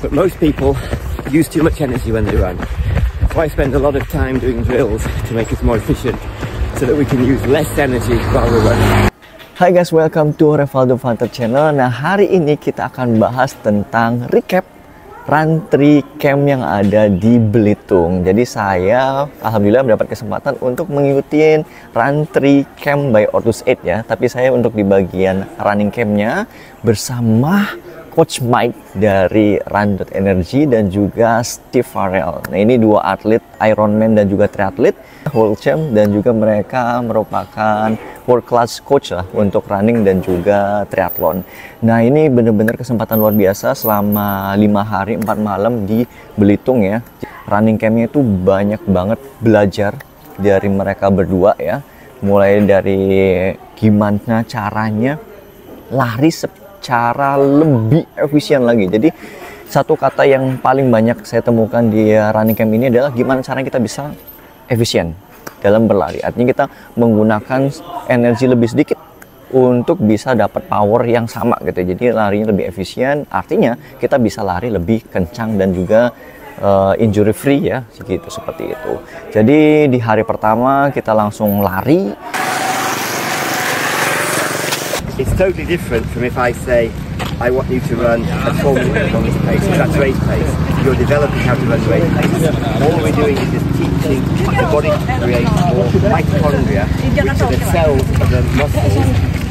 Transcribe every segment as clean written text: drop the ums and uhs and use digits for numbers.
but most people use too much energy when they run. So I spend a lot of time doing drills to make us more efficient so that we can use less energy while we're running. Hai guys, welcome to Revaldo Vanter Channel. Nah, hari ini kita akan bahas tentang recap Run Tri Camp yang ada di Belitung. Jadi saya alhamdulillah mendapat kesempatan untuk mengikuti Run Tri Camp by Ortus 8 ya. Tapi saya untuk di bagian running campnya bersama Coach Mike dari Run.Energy dan juga Steve Farrell. Nah, ini dua atlet Ironman dan juga triathlete world champ, dan juga mereka merupakan world class coach lah untuk running dan juga triathlon. Nah, ini benar-benar kesempatan luar biasa selama 5 hari 4 malam di Belitung ya. Running campnya itu banyak banget belajar dari mereka berdua ya. Mulai dari gimana caranya lari cara lebih efisien lagi. Jadi satu kata yang paling banyak saya temukan di running camp ini adalah gimana caranya kita bisa efisien dalam berlari. Artinya kita menggunakan energi lebih sedikit untuk bisa dapat power yang sama gitu. Jadi larinya lebih efisien, artinya kita bisa lari lebih kencang dan juga injury free ya, segitu seperti itu. Jadi di hari pertama kita langsung lari. It's totally different from if I say, I want you to run a 4-minute on this pace, because that's race pace. You're developing how to run race pace. All we're doing is just teaching the body to create more mitochondria, which are the cells of the muscles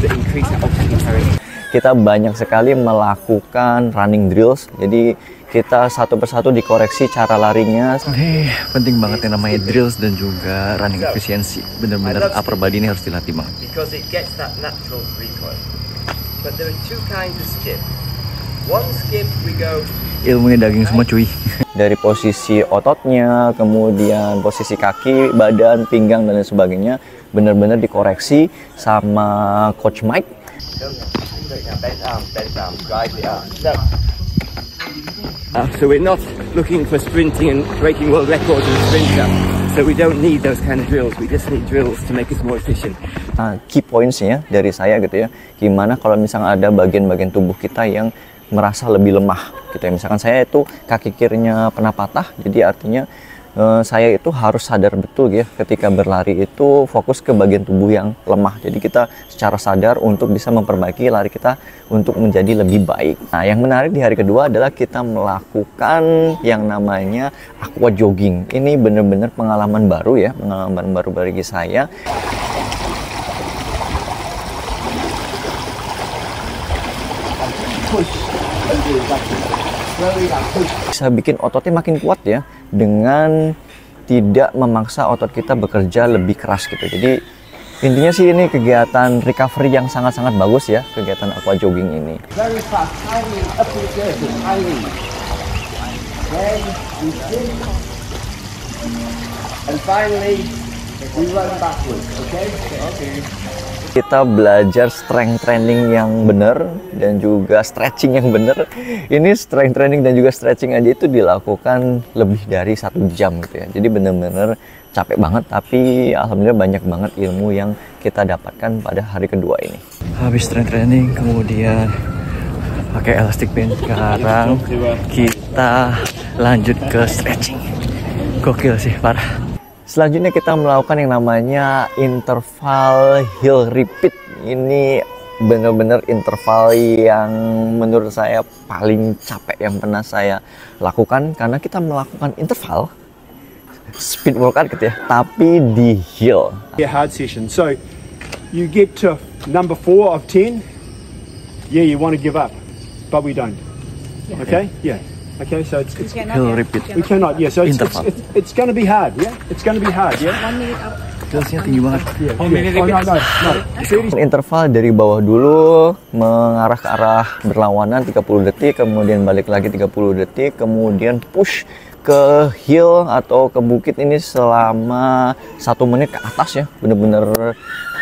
that increase our oxygen carrying. Kita banyak sekali melakukan running drills, jadi kita satu persatu dikoreksi cara larinya. Penting banget yang namanya drills dan juga running efisiensi. Bener-bener upper body ini harus dilatih banget. Because it gets that natural recoil. But there are two kinds of skip. One skip we go. Ilmunya daging semua cuy. Dari posisi ototnya, kemudian posisi kaki, badan, pinggang dan lain sebagainya, bener-bener dikoreksi sama Coach Mike. So we're not looking for sprinting and breaking world records in sprinter. So we don't need those kind of drills. We just need drills to make us more efficient. Key points-nya dari saya gitu ya. Gimana kalau misalnya ada bagian-bagian tubuh kita yang merasa lebih lemah gitu ya. Misalkan saya itu kaki kirinya pernah patah, jadi artinya saya itu harus sadar betul ya ketika berlari itu fokus ke bagian tubuh yang lemah. Jadi kita secara sadar untuk bisa memperbaiki lari kita untuk menjadi lebih baik. Nah, yang menarik di hari kedua adalah kita melakukan yang namanya aqua jogging. Ini benar-benar pengalaman baru ya, pengalaman baru bagi saya. Bisa bikin ototnya makin kuat ya, dengan tidak memaksa otot kita bekerja lebih keras gitu. Jadi intinya sih ini kegiatan recovery yang sangat-sangat bagus ya, kegiatan aqua jogging ini. Very fast, tiny, up to the surface, tiny. Then we spin. And finally, we run backwards, okay? Okay. Kita belajar strength training yang benar dan juga stretching yang benar. Ini strength training dan juga stretching aja itu dilakukan lebih dari 1 jam gitu ya. Jadi benar-benar capek banget, tapi alhamdulillah banyak banget ilmu yang kita dapatkan pada hari kedua ini. Habis strength training, kemudian pakai elastic band, sekarang kita lanjut ke stretching. Gokil sih, parah. Selanjutnya kita melakukan yang namanya interval heel repeat. Ini benar-benar interval yang menurut saya paling capek yang pernah saya lakukan, karena kita melakukan interval speed workout gitu ya, tapi di heel. A hard session. So you get to number 4 of 10. Yeah, you want to give up, but we don't. Okay? Yeah. Okay, so it's heel repeat. we cannot. Yeah, so it's going to be hard. Yeah, it's going to be hard. Yeah. 1 minute up. Dosnya tinggi banget. Oh, no. Interval dari bawah dulu mengarah ke arah berlawanan 30 detik, kemudian balik lagi 30 detik, kemudian push ke hill atau ke bukit ini selama 1 menit ke atas ya, bener-bener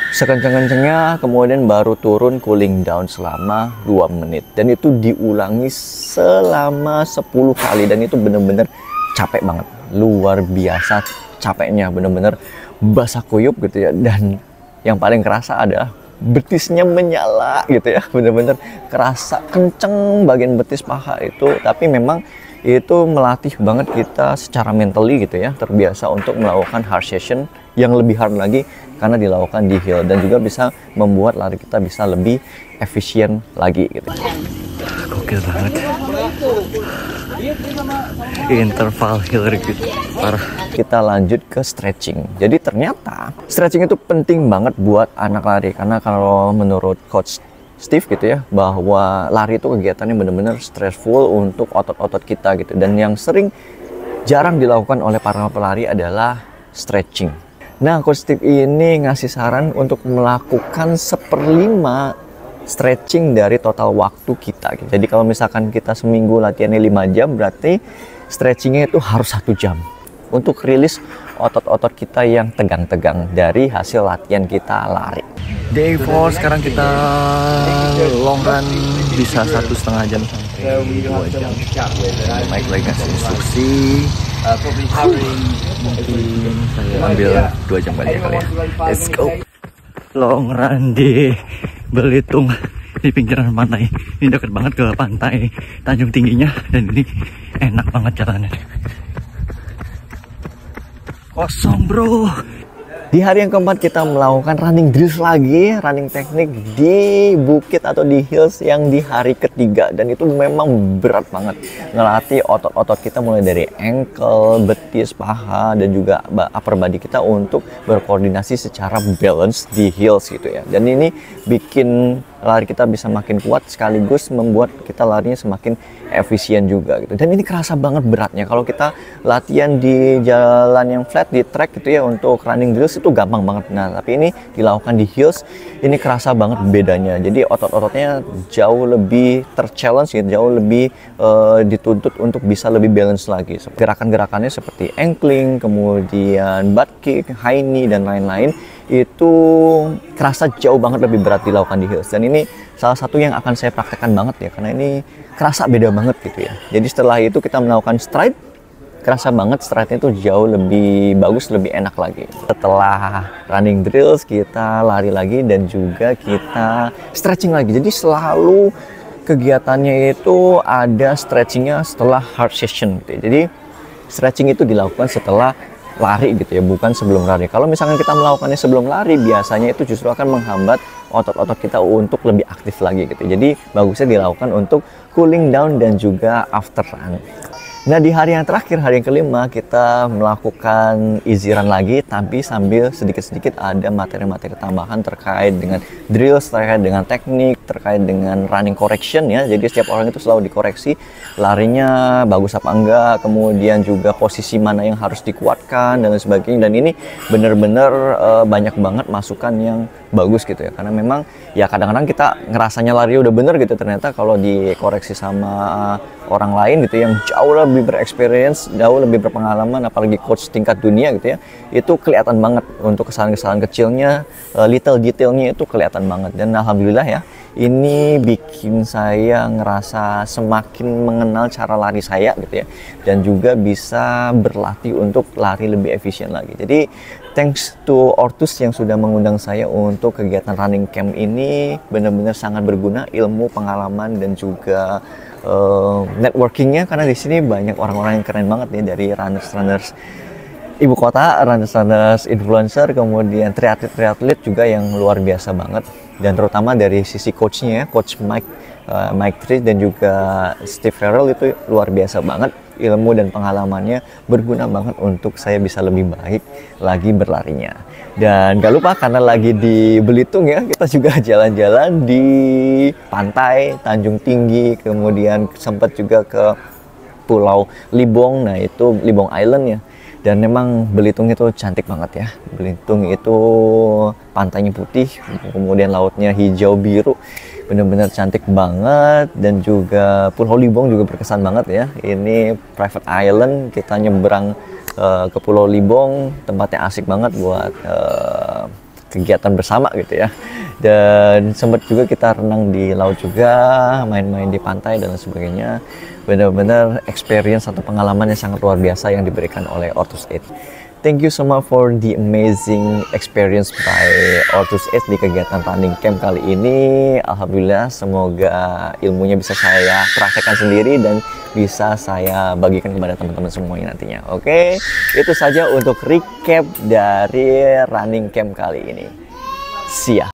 sekencang-kencangnya, kemudian baru turun cooling down selama 2 menit, dan itu diulangi selama 10 kali, dan itu bener-bener capek banget, luar biasa capeknya, bener-bener basah kuyup gitu ya. Dan yang paling kerasa adalah betisnya menyala gitu ya, bener-bener kerasa kenceng bagian betis paha itu. Tapi memang itu melatih banget kita secara mentally gitu ya, terbiasa untuk melakukan hard session yang lebih hard lagi karena dilakukan di hill, dan juga bisa membuat lari kita bisa lebih efisien lagi gitu. Gokil banget. Interval hill gitu, parah. Kita lanjut ke stretching. Jadi ternyata stretching itu penting banget buat anak lari, karena kalau menurut coach Steve gitu ya, bahwa lari itu kegiatannya benar-benar stressful untuk otot-otot kita gitu, dan yang jarang dilakukan oleh para pelari adalah stretching. Nah, coach Steve ini ngasih saran untuk melakukan 1/5 stretching dari total waktu kita gitu. Jadi kalau misalkan kita seminggu latihannya 5 jam, berarti stretchingnya itu harus 1 jam untuk rilis otot-otot kita yang tegang-tegang dari hasil latihan kita lari. Day 4, sekarang kita long run bisa 1,5 jam sampai 2 jam. Mike lagi ngasih instruksi. Mungkin saya ambil 2 jam kali ya. Let's go. Long run di Belitung, di pinggiran pantai. Ini dekat banget ke pantai Tanjung Tingginya, dan ini enak banget jalannya. Kosong bro. Di hari yang keempat kita melakukan running drills lagi, running teknik di bukit atau di hills yang di hari ketiga, dan itu memang berat banget. Ngelatih otot-otot kita mulai dari ankle, betis, paha, dan juga upper body kita untuk berkoordinasi secara balance di hills gitu ya. Dan ini bikin lari kita bisa makin kuat, sekaligus membuat kita larinya semakin efisien juga gitu. Dan ini kerasa banget beratnya. Kalau kita latihan di jalan yang flat, di track gitu ya, untuk running drills itu gampang banget. Nah, tapi ini dilakukan di hills, ini kerasa banget bedanya. Jadi otot-ototnya jauh lebih ter-challenge gitu, jauh lebih dituntut untuk bisa lebih balance lagi. Gerakan-gerakannya seperti ankling, kemudian butt kick, high knee, dan lain-lain, itu kerasa jauh banget lebih berat dilakukan di hills. Dan ini salah satu yang akan saya praktekkan banget ya, karena ini kerasa beda banget gitu ya. Jadi setelah itu kita melakukan stride, kerasa banget stride-nya itu jauh lebih bagus, lebih enak lagi. Setelah running drills, kita lari lagi dan juga kita stretching lagi. Jadi selalu kegiatannya itu ada stretchingnya setelah hard session gitu ya. Jadi stretching itu dilakukan setelah lari gitu ya, bukan sebelum lari. Kalau misalkan kita melakukannya sebelum lari, biasanya itu justru akan menghambat otot-otot kita untuk lebih aktif lagi gitu. Jadi bagusnya dilakukan untuk cooling down dan juga after run. Nah, di hari yang terakhir, hari yang kelima, kita melakukan easy run lagi, tapi sambil sedikit-sedikit ada materi-materi tambahan terkait dengan drills, terkait dengan teknik, terkait dengan running correction ya. Jadi setiap orang itu selalu dikoreksi larinya bagus apa enggak, kemudian juga posisi mana yang harus dikuatkan dan sebagainya. Dan ini benar-benar banyak banget masukan yang bagus gitu ya, karena memang ya kadang-kadang kita ngerasanya lari udah bener gitu, ternyata kalau dikoreksi sama orang lain gitu yang jauh lebih berexperience, jauh lebih berpengalaman, apalagi coach tingkat dunia gitu ya, itu kelihatan banget untuk kesalahan-kesalahan kecilnya, little detailnya itu kelihatan banget. Dan alhamdulillah ya, ini bikin saya ngerasa semakin mengenal cara lari saya gitu ya, dan juga bisa berlatih untuk lari lebih efisien lagi. Jadi thanks to Ortus yang sudah mengundang saya untuk kegiatan running camp ini, benar-benar sangat berguna ilmu, pengalaman, dan juga networkingnya, karena di sini banyak orang-orang yang keren banget nih, dari runners ibu kota, runners influencer, kemudian triatlet juga yang luar biasa banget, dan terutama dari sisi coachnya ya, coach Mike Tri dan juga Steve Farrell, itu luar biasa banget. Ilmu dan pengalamannya berguna banget untuk saya bisa lebih baik lagi berlarinya. Dan gak lupa, karena lagi di Belitung ya, kita juga jalan-jalan di pantai Tanjung Tinggi, kemudian sempat juga ke Pulau Libong, nah itu Libong Island ya. Dan memang Belitung itu cantik banget ya. Belitung itu pantainya putih, kemudian lautnya hijau biru, benar-benar cantik banget. Dan juga Pulau Libong juga berkesan banget ya. Ini private island, kita nyebrang ke Pulau Libong, tempatnya asik banget buat kegiatan bersama gitu ya. Dan sempat juga kita renang di laut juga, main-main di pantai dan sebagainya. Benar-benar experience atau pengalaman yang sangat luar biasa yang diberikan oleh Ortus Aid. Thank you so much for the amazing experience by Ortus Edge di kegiatan running camp kali ini. Alhamdulillah, semoga ilmunya bisa saya praktekkan sendiri dan bisa saya bagikan kepada teman-teman semuanya nantinya. Oke, itu saja untuk recap dari running camp kali ini. See ya.